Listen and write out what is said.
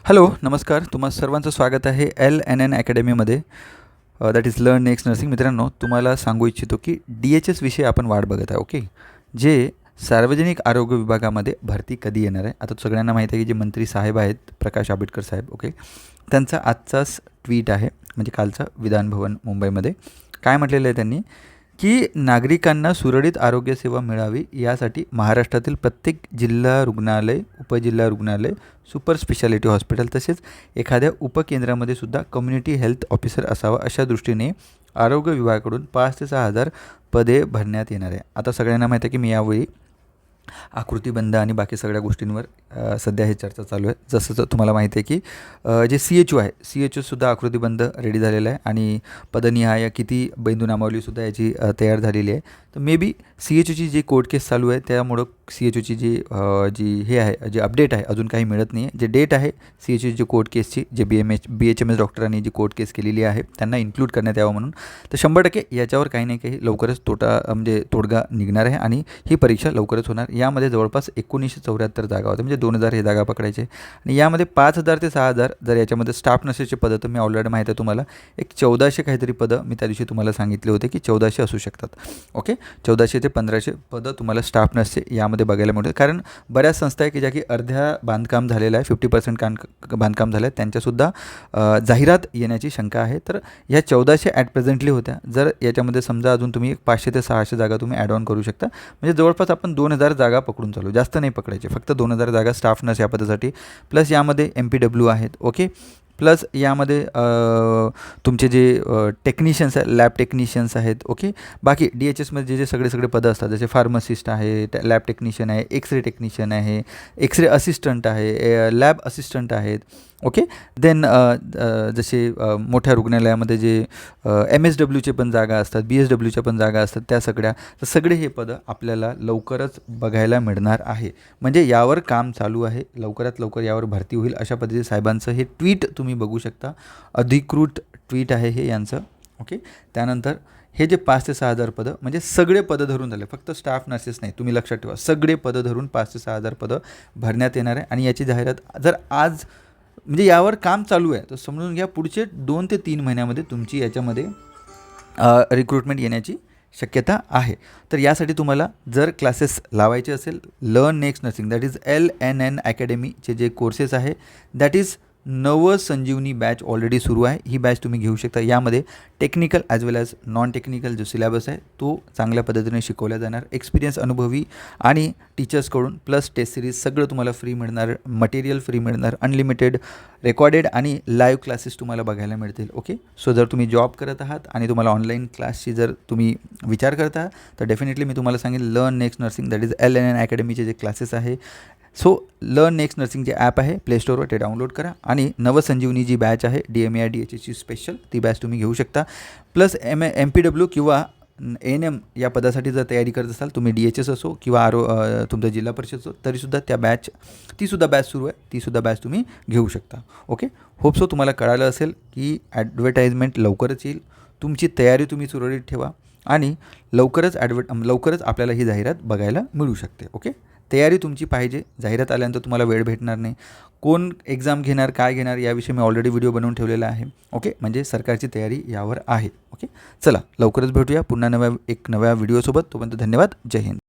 Hello, नमस्कार. तुम्हा सर्वांचं स्वागत आहे LNN अकॅडमीमध्ये. That is learn next nursing. मित्रांनो, तुम्हाला सांगू इच्छितो की DHS विषयी आपण वाट बघत आहे. ओके, जे सार्वजनिक आरोग्य विभागामध्ये भरती कधी येणार आहे. आता सगळ्यांना माहीत आहे की जे मंत्री साहेब आहेत प्रकाश आंबेडकर साहेब, ओके, त्यांचा आजचाच ट्विट आहे, म्हणजे कालचा विधान भवन मुंबईमध्ये. काय म्हटलेलं आहे त्यांनी की नागरिकांना सुरळीत आरोग्यसेवा मिळावी यासाठी महाराष्ट्रातील प्रत्येक जिल्हा रुग्णालय, उपजिल्हा रुग्णालय, सुपर स्पेशालिटी हॉस्पिटल तसेच एखाद्या उपकेंद्रामध्ये सुद्धा कम्युनिटी हेल्थ ऑफिसर असावा, अशा दृष्टीने आरोग्य विभागाकडून 5 ते 6,000 पदे भरण्यात येणार आहे. आता सगळ्यांना माहीत आहे की मी यावेळी आकृतिबंध आणि बाकी सगळ्या गोष्टींवर सध्या हे चर्चा चालू आहे. जसं तुम्हाला माहिती आहे की जे CHO आहे, CHOसुद्धा आकृतिबंध रेडी झालेला आहे आणि पदनिहाय किती नामावलीसुद्धा याची तयार झालेली आहे. तर मे बी CHOची जी कोर्ट केस चालू आहे त्यामुळं CHOची जी हे आहे, जे अपडेट आहे, अजून काही मिळत नाही आहे. जे डेट आहे CHOची जी कोर्ट केसची, जे BHMS डॉक्टरांनी जी कोर्ट केस केलेली आहे त्यांना इन्क्लूड करण्यात यावं म्हणून, तर 100% याच्यावर काही नाही काही लवकरच म्हणजे तोडगा निघणार आहे आणि ही परीक्षा लवकरच होणार. यामध्ये जवळपास 1974 जागा होत्या, म्हणजे 2,000 हे जागा पकडायचे आणि यामध्ये 5,000 ते 6,000 जर याच्यामध्ये स्टाफ नर्सेसचे पदं, तर मी ऑलरेडी माहीत आहे तुम्हाला, एक 1400 काहीतरी पदं मी त्या दिवशी तुम्हाला सांगितले होते की 1400 असू शकतात. ओके, 1400 ते 1500 पदं तुम्हाला स्टाफ नर्सचे यामध्ये बघायला मिळते. कारण बऱ्याच संस्था आहे की ज्या की अर्ध्या बांधकाम झालेलं आहे, 50% बांधकाम झालं आहे, त्यांच्यासुद्धा जाहिरात येण्याची शंका आहे. तर ह्या 1400 ॲट प्रेझेंटली होत्या. जर याच्यामध्ये समजा अजून तुम्ही 500 ते 600 जागा तुम्ही ॲड ऑन करू शकता, म्हणजे जवळपास आपण 2,000 जागा पकडून चालू, जास्त नाही पकडायचे, फक्त 2,000 जागा स्टाफ नर्स या पदासाठी. प्लस यामध्ये MPW आहेत. ओके, प्लस यामध्ये तुमचे जे टेक्निशियन्स आहेत, लॅब टेक्निशियन्स आहेत. ओके, बाकी DHSमध्ये जे सगळे पदं असतात, जसे फार्मासिस्ट आहे, लॅब टेक्निशियन आहे, एक्सरे टेक्निशियन आहे, एक्सरे असिस्टंट आहे, लॅब असिस्टंट आहेत. ओके, देन जसे मोठ्या रुग्णालयामध्ये जे MSWचे पण जागा असतात, BSWच्या पण जागा असतात, त्या सगळ्या, तर सगळे हे पदं आपल्याला लवकरच बघायला मिळणार आहे. म्हणजे यावर काम चालू आहे, लवकरात लवकर यावर भरती होईल, अशा पद्धतीने साहेबांचं हे ट्विट तुम्ही बघू शकता. अधिकृत ट्विट आहे हे यांचं. ओके, त्यानंतर हे जे 5 ते 6,000 पदं, म्हणजे सगळे पदं धरून झाले, फक्त स्टाफ नर्सेस नाही, तुम्ही लक्षात ठेवा, सगळे पदं धरून 5 ते 6,000 पदं भरण्यात येणार आहे. आणि याची जाहिरात जर आज, म्हणजे यावर काम चालू आहे, तर समजून घ्या पुढचे 2 ते 3 महिन्यामध्ये तुमची याच्यामध्ये रिक्रुटमेंट येण्याची शक्यता आहे. तर यासाठी तुम्हाला जर क्लासेस लावायचे असेल, learn next nursing, that is LNN अकॅडमीचे जे कोर्सेस आहे, दॅट इज नवसंजीवनी बॅच ऑलरेडी सुरू आहे. ही बॅच तुम्ही घेऊ शकता. यामध्ये टेक्निकल ॲज वेल ॲज नॉन टेक्निकल जो सिलेबस आहे तो चांगल्या पद्धतीने शिकवला जाणार. एक्सपिरियन्स, अनुभवी आणि टीचर्सकडून, प्लस टेस्ट सिरीज सगळं तुम्हाला फ्री मिळणार, मटेरियल फ्री मिळणार, अनलिमिटेड रेकॉर्डेड आणि लाईव्ह क्लासेस तुम्हाला बघायला मिळतील. ओके, सो जर तुम्ही जॉब करत आहात आणि तुम्हाला ऑनलाईन क्लासची जर तुम्ही विचार करता, तर डेफिनेटली मी तुम्हाला सांगेन learn next nursing, that is LNN अकॅडमीचे जे क्लासेस आहे. सो लर्न नेक्स्ट नर्सिंग जे ॲप आहे प्ले स्टोरवर, ते डाउनलोड करा आणि नवसंजीवनी जी बॅच आहे DMAR DHSची स्पेशल, ती बॅच तुम्ही घेऊ शकता. प्लस MPW किंवा ANM या पदासाठी जर तयारी करत असाल तुम्ही, DHS असो किंवा तुमचा जिल्हा परिषद असो, तरीसुद्धा तीसुद्धा बॅच सुरू आहे, तीसुद्धा बॅच तुम्ही घेऊ शकता. ओके, होप सो तुम्हाला कळालं असेल की ॲडव्हर्टाईजमेंट लवकरच येईल. तुमची तयारी तुम्ही सुरळीत ठेवा आणि लवकरच आपल्याला ही जाहिरात बघायला मिळू शकते. ओके, तयारी तुमची पाहिजे. जाहिरात आल्यानंतर तुम्हाला वेळ भेटणार नाही. कोण एक्झाम घेणार, काय घेणार, याविषयी मी ऑलरेडी व्हिडिओ बनवून ठेवलेला आहे. ओके, म्हणजे सरकारची तयारी यावर आहे. ओके, चला लवकरच भेटूया पुन्हा नव्या व्हिडिओसोबत. तोपर्यंत धन्यवाद. जय हिंद.